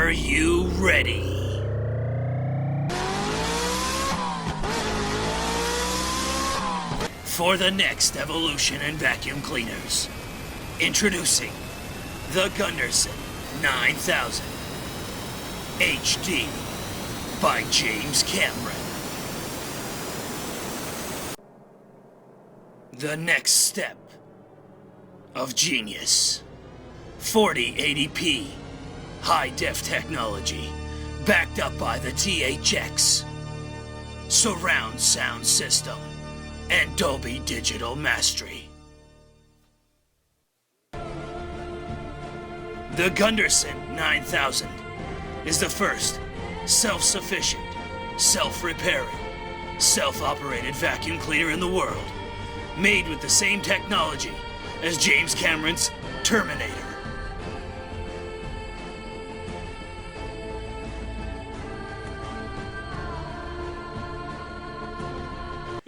Are you ready? For the next evolution in vacuum cleaners, introducing the Gunderson 9000 HD by James Cameron. The next step of genius. 4080p high-def technology backed up by the THX surround sound system and Dolby Digital Mastery. The Gunderson 9000 is the first self-sufficient, self-repairing, self-operated vacuum cleaner in the world, made with the same technology as James Cameron's Terminator.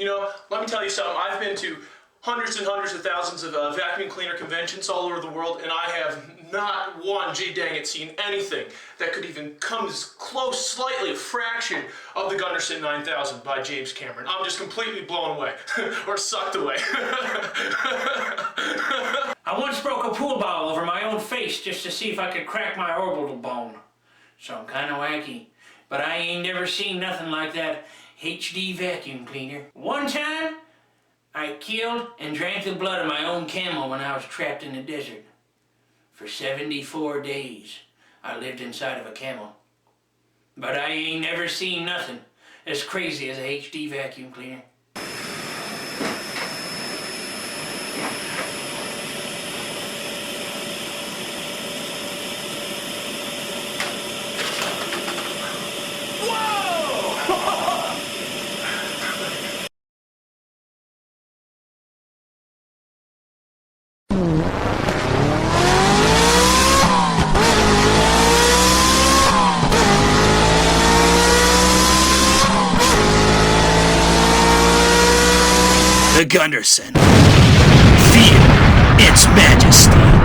You know, let me tell you something. I've been to hundreds and hundreds of thousands of vacuum cleaner conventions all over the world, and I have not one, gee dang it, seen anything that could even come as close, slightly, a fraction of the Gunderson 9000 by James Cameron. I'm just completely blown away, or sucked away. I once broke a pool ball over my own face just to see if I could crack my orbital bone. So I'm kinda wacky, but I ain't never seen nothing like that HD vacuum cleaner. One time, I killed and drank the blood of my own camel when I was trapped in the desert. For 74 days, I lived inside of a camel. But I ain't never seen nothing as crazy as a HD vacuum cleaner. The Gunderson. Feel its majesty.